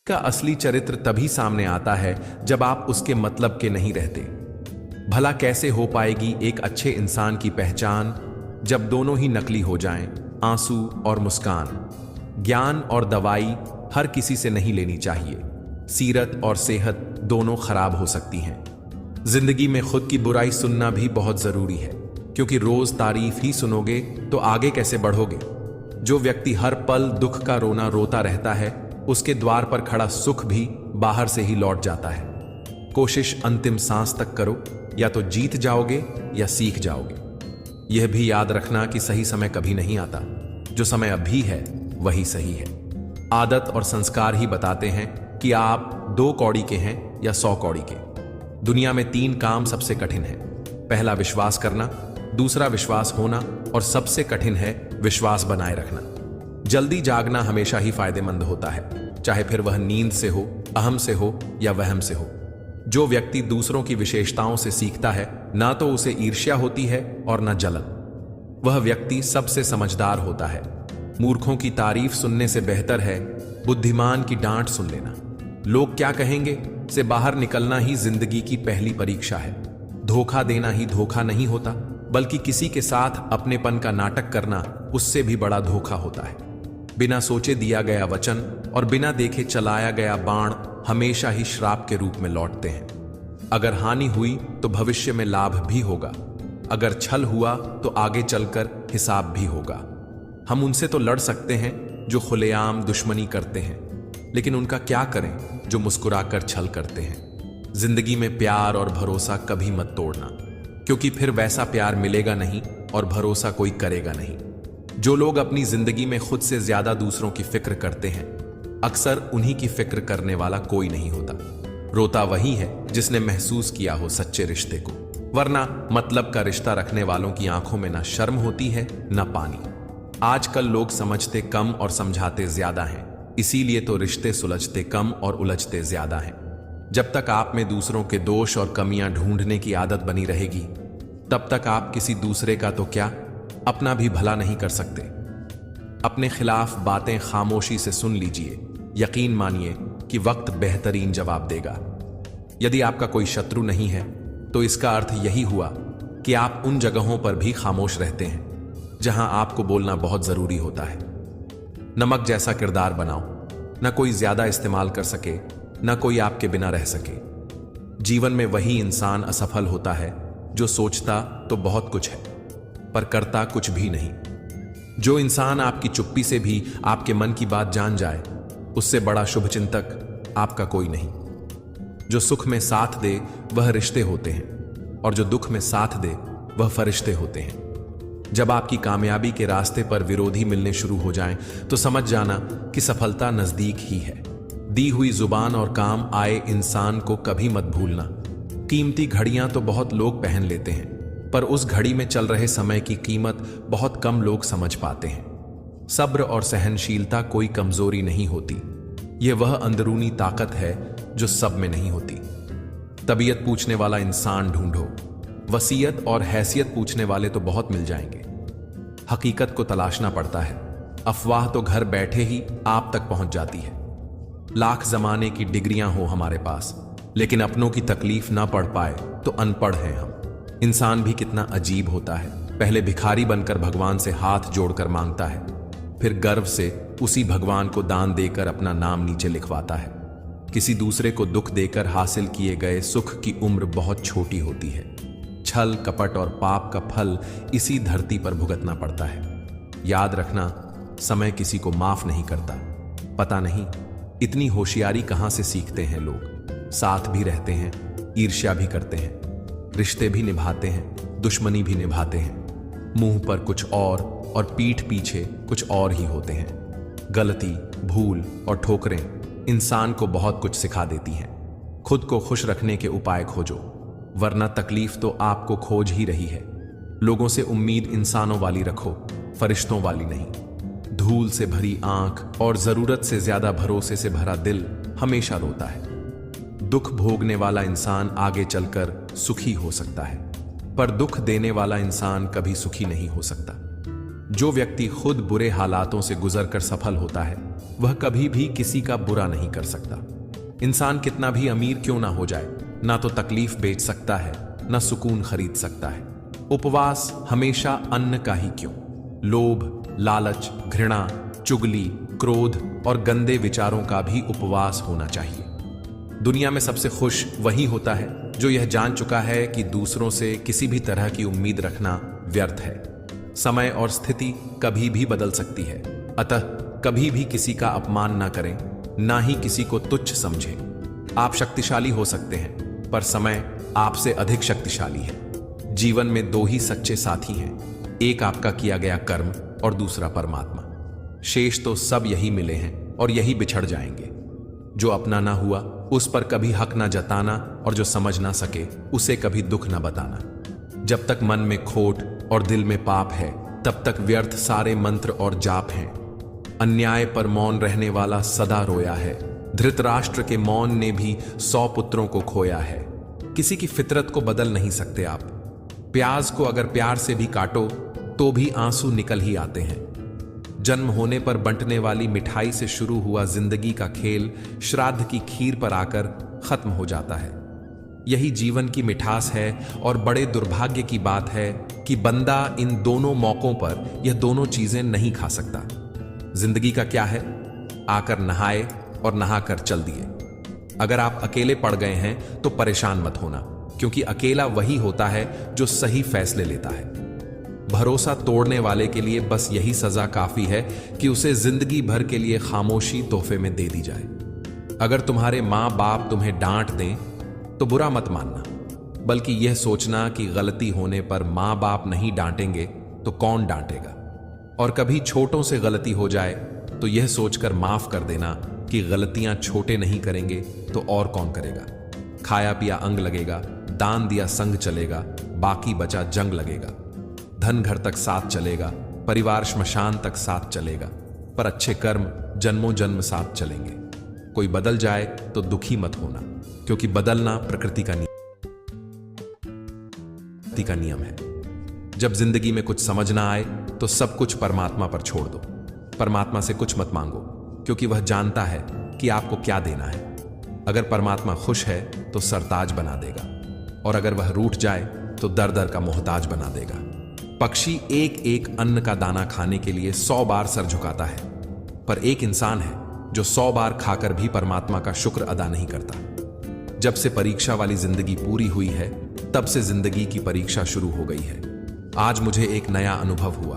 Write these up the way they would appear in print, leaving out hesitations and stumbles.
का असली चरित्र तभी सामने आता है जब आप उसके मतलब के नहीं रहते। भला कैसे हो पाएगी एक अच्छे इंसान की पहचान जब दोनों ही नकली हो जाएं, आंसू और मुस्कान। ज्ञान और दवाई हर किसी से नहीं लेनी चाहिए। सीरत और सेहत दोनों खराब हो सकती हैं। जिंदगी में खुद की बुराई सुनना भी बहुत जरूरी है, क्योंकि रोज तारीफ ही सुनोगे तो आगे कैसे बढ़ोगे। जो व्यक्ति हर पल दुख का रोना रोता रहता है, उसके द्वार पर खड़ा सुख भी बाहर से ही लौट जाता है। कोशिश अंतिम सांस तक करो, या तो जीत जाओगे या सीख जाओगे। यह भी याद रखना कि सही समय कभी नहीं आता। जो समय अभी है वही सही है। आदत और संस्कार ही बताते हैं कि आप 2 कौड़ी के हैं या 100 कौड़ी के। दुनिया में 3 काम सबसे कठिन है। पहला विश्वास करना, दूसरा विश्वास होना, और सबसे कठिन है विश्वास बनाए रखना। जल्दी जागना हमेशा ही फायदेमंद होता है, चाहे फिर वह नींद से हो, अहम से हो या वहम से हो। जो व्यक्ति दूसरों की विशेषताओं से सीखता है, ना तो उसे ईर्ष्या होती है और ना जलन। वह व्यक्ति सबसे समझदार होता है। मूर्खों की तारीफ सुनने से बेहतर है बुद्धिमान की डांट सुन लेना। लोग क्या कहेंगे से बाहर निकलना ही जिंदगी की पहली परीक्षा है। धोखा देना ही धोखा नहीं होता, बल्कि किसी के साथ अपनेपन का नाटक करना उससे भी बड़ा धोखा होता है। बिना सोचे दिया गया वचन और बिना देखे चलाया गया बाण हमेशा ही श्राप के रूप में लौटते हैं। अगर हानि हुई तो भविष्य में लाभ भी होगा। अगर छल हुआ तो आगे चलकर हिसाब भी होगा। हम उनसे तो लड़ सकते हैं जो खुलेआम दुश्मनी करते हैं, लेकिन उनका क्या करें जो मुस्कुराकर छल करते हैं। जिंदगी में प्यार और भरोसा कभी मत तोड़ना, क्योंकि फिर वैसा प्यार मिलेगा नहीं और भरोसा कोई करेगा नहीं। जो लोग अपनी जिंदगी में खुद से ज्यादा दूसरों की फिक्र करते हैं, अक्सर उन्हीं की फिक्र करने वाला कोई नहीं होता। रोता वही है जिसने महसूस किया हो सच्चे रिश्ते को, वरना मतलब का रिश्ता रखने वालों की आंखों में ना शर्म होती है ना पानी। आजकल लोग समझते कम और समझाते ज्यादा हैं, इसीलिए तो रिश्ते सुलझते कम और उलझते ज्यादा हैं। जब तक आप में दूसरों के दोष और कमियां ढूंढने की आदत बनी रहेगी, तब तक आप किसी दूसरे का तो क्या, अपना भी भला नहीं कर सकते। अपने खिलाफ बातें खामोशी से सुन लीजिए। यकीन मानिए कि वक्त बेहतरीन जवाब देगा। यदि आपका कोई शत्रु नहीं है, तो इसका अर्थ यही हुआ कि आप उन जगहों पर भी खामोश रहते हैं जहां आपको बोलना बहुत जरूरी होता है। नमक जैसा किरदार बनाओ, न कोई ज्यादा इस्तेमाल कर सके, न कोई आपके बिना रह सके। जीवन में वही इंसान असफल होता है जो सोचता तो बहुत कुछ है पर करता कुछ भी नहीं। जो इंसान आपकी चुप्पी से भी आपके मन की बात जान जाए, उससे बड़ा शुभचिंतक आपका कोई नहीं। जो सुख में साथ दे वह रिश्ते होते हैं, और जो दुख में साथ दे वह फरिश्ते होते हैं। जब आपकी कामयाबी के रास्ते पर विरोधी मिलने शुरू हो जाएं, तो समझ जाना कि सफलता नजदीक ही है। दी हुई जुबान और काम आए इंसान को कभी मत भूलना। कीमती घड़ियां तो बहुत लोग पहन लेते हैं, पर उस घड़ी में चल रहे समय की कीमत बहुत कम लोग समझ पाते हैं। सब्र और सहनशीलता कोई कमजोरी नहीं होती, यह वह अंदरूनी ताकत है जो सब में नहीं होती। तबीयत पूछने वाला इंसान ढूंढो, वसीयत और हैसियत पूछने वाले तो बहुत मिल जाएंगे। हकीकत को तलाशना पड़ता है, अफवाह तो घर बैठे ही आप तक पहुंच जाती है। लाख जमाने की डिग्रियां हो हमारे पास, लेकिन अपनों की तकलीफ ना पढ़ पाए तो अनपढ़ हैं हम। इंसान भी कितना अजीब होता है। पहले भिखारी बनकर भगवान से हाथ जोड़कर मांगता है, फिर गर्व से उसी भगवान को दान देकर अपना नाम नीचे लिखवाता है। किसी दूसरे को दुख देकर हासिल किए गए सुख की उम्र बहुत छोटी होती है। छल कपट और पाप का फल इसी धरती पर भुगतना पड़ता है। याद रखना, समय किसी को माफ नहीं करता। पता नहीं इतनी होशियारी कहां से सीखते हैं लोग। साथ भी रहते हैं, ईर्ष्या भी करते हैं, रिश्ते भी निभाते हैं, दुश्मनी भी निभाते हैं। मुंह पर कुछ और पीठ पीछे कुछ और ही होते हैं। गलती, भूल और ठोकरें इंसान को बहुत कुछ सिखा देती हैं। खुद को खुश रखने के उपाय खोजो, वरना तकलीफ तो आपको खोज ही रही है। लोगों से उम्मीद इंसानों वाली रखो, फरिश्तों वाली नहीं। धूल से भरी आंख और जरूरत से ज्यादा भरोसे से भरा दिल हमेशा रोता है। दुख भोगने वाला इंसान आगे चलकर सुखी हो सकता है, पर दुख देने वाला इंसान कभी सुखी नहीं हो सकता। जो व्यक्ति खुद बुरे हालातों से गुजरकर सफल होता है वह कभी भी किसी का बुरा नहीं कर सकता। इंसान कितना भी अमीर क्यों ना हो जाए, ना तो तकलीफ बेच सकता है, ना सुकून खरीद सकता है। उपवास हमेशा अन्न का ही क्यों, लोभ, लालच, घृणा, चुगली, क्रोध और गंदे विचारों का भी उपवास होना चाहिए। दुनिया में सबसे खुश वही होता है जो यह जान चुका है कि दूसरों से किसी भी तरह की उम्मीद रखना व्यर्थ है। समय और स्थिति कभी भी बदल सकती है, अतः कभी भी किसी का अपमान ना करें, ना ही किसी को तुच्छ समझें। आप शक्तिशाली हो सकते हैं, पर समय आपसे अधिक शक्तिशाली है। जीवन में दो ही सच्चे साथी हैं, एक आपका किया गया कर्म और दूसरा परमात्मा। शेष तो सब यही मिले हैं और यही बिछड़ जाएंगे। जो अपना ना हुआ उस पर कभी हक ना जताना, और जो समझ ना सके उसे कभी दुख ना बताना। जब तक मन में खोट और दिल में पाप है तब तक व्यर्थ सारे मंत्र और जाप हैं। अन्याय पर मौन रहने वाला सदा रोया है। धृतराष्ट्र के मौन ने भी 100 पुत्रों को खोया है। किसी की फितरत को बदल नहीं सकते आप। प्याज को अगर प्यार से भी काटो तो भी आंसू निकल ही आते हैं। जन्म होने पर बंटने वाली मिठाई से शुरू हुआ जिंदगी का खेल श्राद्ध की खीर पर आकर खत्म हो जाता है। यही जीवन की मिठास है, और बड़े दुर्भाग्य की बात है कि बंदा इन दोनों मौकों पर यह दोनों चीजें नहीं खा सकता। जिंदगी का क्या है, आकर नहाए और नहाकर चल दिए। अगर आप अकेले पड़ गए हैं तो परेशान मत होना, क्योंकि अकेला वही होता है जो सही फैसले लेता है। भरोसा तोड़ने वाले के लिए बस यही सजा काफी है कि उसे जिंदगी भर के लिए खामोशी तोहफे में दे दी जाए। अगर तुम्हारे माँ बाप तुम्हें डांट दें तो बुरा मत मानना, बल्कि यह सोचना कि गलती होने पर माँ बाप नहीं डांटेंगे तो कौन डांटेगा। और कभी छोटों से गलती हो जाए तो यह सोचकर माफ कर देना कि गलतियां छोटे नहीं करेंगे तो और कौन करेगा। खाया पिया अंग लगेगा, दान दिया संग चलेगा, बाकी बचा जंग लगेगा। धन घर तक साथ चलेगा, परिवार श्मशान तक साथ चलेगा, पर अच्छे कर्म जन्मों जन्म साथ चलेंगे। कोई बदल जाए तो दुखी मत होना, क्योंकि बदलना प्रकृति का नियम है। जब जिंदगी में कुछ समझ ना आए तो सब कुछ परमात्मा पर छोड़ दो। परमात्मा से कुछ मत मांगो, क्योंकि वह जानता है कि आपको क्या देना है। अगर परमात्मा खुश है तो सरताज बना देगा, और अगर वह रूठ जाए तो दर दर का मोहताज बना देगा। पक्षी एक एक अन्न का दाना खाने के लिए 100 बार सर झुकाता है, पर एक इंसान है जो 100 बार खाकर भी परमात्मा का शुक्र अदा नहीं करता। जब से परीक्षा वाली जिंदगी पूरी हुई है तब से जिंदगी की परीक्षा शुरू हो गई है। आज मुझे एक नया अनुभव हुआ।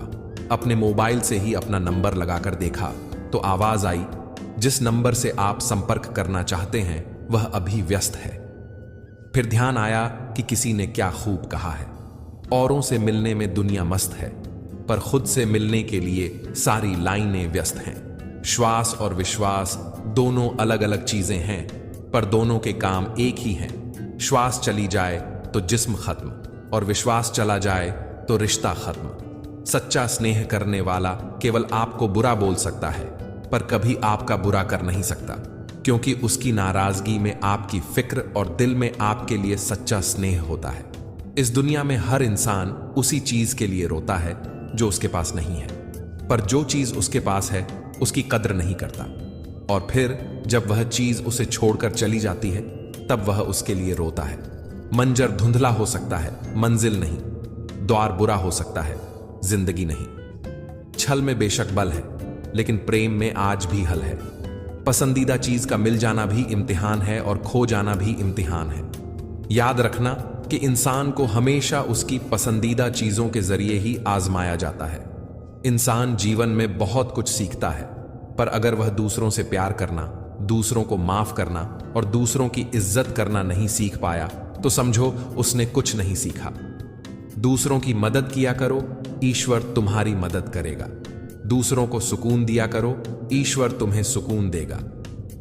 अपने मोबाइल से ही अपना नंबर लगाकर देखा तो आवाज आई, जिस नंबर से आप संपर्क करना चाहते हैं वह अभी व्यस्त है। फिर ध्यान आया कि किसी ने क्या खूब कहा है, औरों से मिलने में दुनिया मस्त है, पर खुद से मिलने के लिए सारी लाइनें व्यस्त हैं। श्वास और विश्वास दोनों अलग अलग चीजें हैं, पर दोनों के काम एक ही हैं। श्वास चली जाए तो जिस्म खत्म, और विश्वास चला जाए तो रिश्ता खत्म। सच्चा स्नेह करने वाला केवल आपको बुरा बोल सकता है, पर कभी आपका बुरा कर नहीं सकता, क्योंकि उसकी नाराजगी में आपकी फिक्र और दिल में आपके लिए सच्चा स्नेह होता है। इस दुनिया में हर इंसान उसी चीज के लिए रोता है जो उसके पास नहीं है, पर जो चीज उसके पास है उसकी कद्र नहीं करता, और फिर जब वह चीज उसे छोड़कर चली जाती है तब वह उसके लिए रोता है। मंजर धुंधला हो सकता है, मंजिल नहीं। द्वार बुरा हो सकता है, जिंदगी नहीं। छल में बेशक बल है, लेकिन प्रेम में आज भी हल है। पसंदीदा चीज का मिल जाना भी इम्तिहान है और खो जाना भी इम्तिहान है। याद रखना कि इंसान को हमेशा उसकी पसंदीदा चीजों के जरिए ही आजमाया जाता है। इंसान जीवन में बहुत कुछ सीखता है, पर अगर वह दूसरों से प्यार करना, दूसरों को माफ करना और दूसरों की इज्जत करना नहीं सीख पाया तो समझो उसने कुछ नहीं सीखा। दूसरों की मदद किया करो, ईश्वर तुम्हारी मदद करेगा। दूसरों को सुकून दिया करो, ईश्वर तुम्हें सुकून देगा।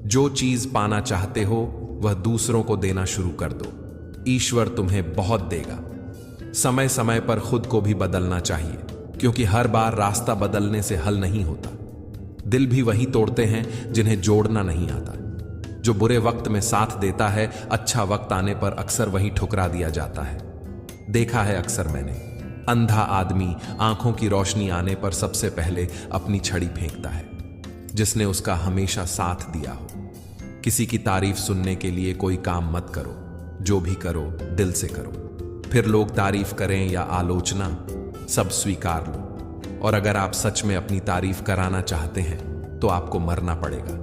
जो चीज पाना चाहते हो वह दूसरों को देना शुरू कर दो, ईश्वर तुम्हें बहुत देगा। समय समय पर खुद को भी बदलना चाहिए, क्योंकि हर बार रास्ता बदलने से हल नहीं होता। दिल भी वही तोड़ते हैं जिन्हें जोड़ना नहीं आता। जो बुरे वक्त में साथ देता है, अच्छा वक्त आने पर अक्सर वही ठुकरा दिया जाता है। देखा है अक्सर मैंने। अंधा आदमी आंखों की रोशनी आने पर सबसे पहले अपनी छड़ी फेंकता है। जिसने उसका हमेशा साथ दिया हो। किसी की तारीफ सुनने के लिए कोई काम मत करो, जो भी करो दिल से करो। फिर लोग तारीफ करें या आलोचना, सब स्वीकार लो। और अगर आप सच में अपनी तारीफ कराना चाहते हैं तो आपको मरना पड़ेगा,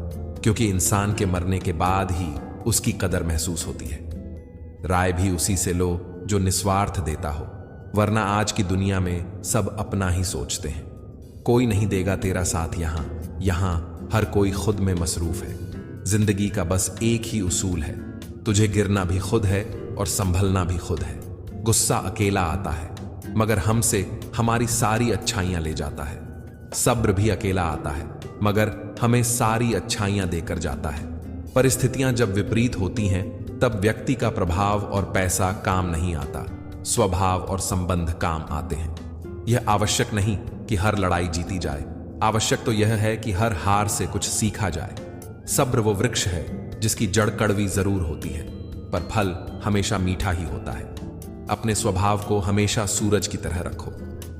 क्योंकि इंसान के मरने के बाद ही उसकी कदर महसूस होती है। राय भी उसी से लो जो निस्वार्थ देता हो, वरना आज की दुनिया में सब अपना ही सोचते हैं। कोई नहीं देगा तेरा साथ यहां हर कोई खुद में मसरूफ है। जिंदगी का बस एक ही उसूल है, तुझे गिरना भी खुद है और संभलना भी खुद है। गुस्सा अकेला आता है, मगर हमसे हमारी सारी अच्छाइयां ले जाता है। सब्र भी अकेला आता है, मगर हमें सारी अच्छाइयां देकर जाता है। परिस्थितियां जब विपरीत होती हैं, तब व्यक्ति का प्रभाव और पैसा काम नहीं आता, स्वभाव और संबंध काम आते हैं। यह आवश्यक नहीं कि हर लड़ाई जीती जाए, आवश्यक तो यह है कि हर हार से कुछ सीखा जाए। सब्र वो वृक्ष है जिसकी जड़ कड़वी जरूर होती है, पर फल हमेशा मीठा ही होता है। अपने स्वभाव को हमेशा सूरज की तरह रखो,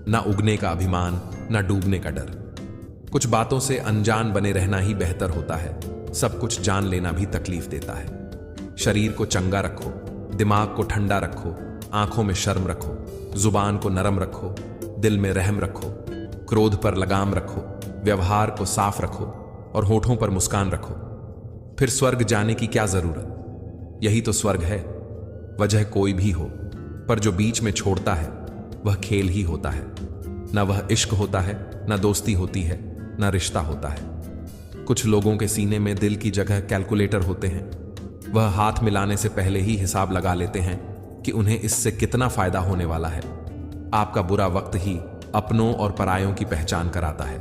ना उगने का अभिमान, ना डूबने का डर। कुछ बातों से अनजान बने रहना ही बेहतर होता है, सब कुछ जान लेना भी तकलीफ देता है। शरीर को चंगा रखो, दिमाग को ठंडा रखो, आंखों में शर्म रखो, जुबान को नरम रखो, दिल में रहम रखो, क्रोध पर लगाम रखो, व्यवहार को साफ रखो और होठों पर मुस्कान रखो। फिर स्वर्ग जाने की क्या जरूरत? यही तो स्वर्ग है। वजह कोई भी हो, पर जो बीच में छोड़ता है वह खेल ही होता है। ना वह इश्क होता है, ना दोस्ती होती है, ना रिश्ता होता है। कुछ लोगों के सीने में दिल की जगह कैलकुलेटर होते हैं। वह हाथ मिलाने से पहले ही हिसाब लगा लेते हैं कि उन्हें इससे कितना फायदा होने वाला है। आपका बुरा वक्त ही अपनों और परायों की पहचान कराता है।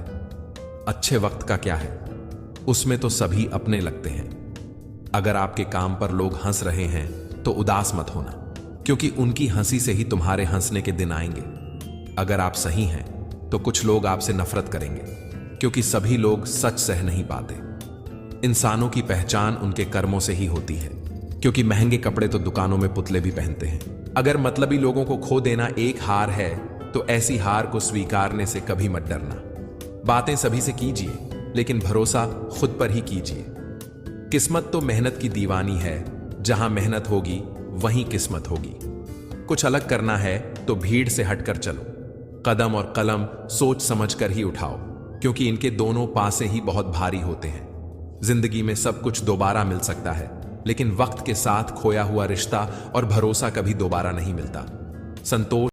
अच्छे वक्त का क्या है, उसमें तो सभी अपने लगते हैं। अगर आपके काम पर लोग हंस रहे हैं तो उदास मत होना, क्योंकि उनकी हंसी से ही तुम्हारे हंसने के दिन आएंगे। अगर आप सही हैं तो कुछ लोग आपसे नफरत करेंगे, क्योंकि सभी लोग सच सह नहीं पाते। इंसानों की पहचान उनके कर्मों से ही होती है, क्योंकि महंगे कपड़े तो दुकानों में पुतले भी पहनते हैं। अगर मतलबी लोगों को खो देना एक हार है, तो ऐसी हार को स्वीकारने से कभी मत डरना। बातें सभी से कीजिए, लेकिन भरोसा खुद पर ही कीजिए। किस्मत तो मेहनत की दीवानी है, जहां मेहनत होगी वहीं किस्मत होगी। कुछ अलग करना है तो भीड़ से हटकर चलो। कदम और कलम सोच समझकर ही उठाओ, क्योंकि इनके दोनों पासे ही बहुत भारी होते हैं। जिंदगी में सब कुछ दोबारा मिल सकता है, लेकिन वक्त के साथ खोया हुआ रिश्ता और भरोसा कभी दोबारा नहीं मिलता। संतोष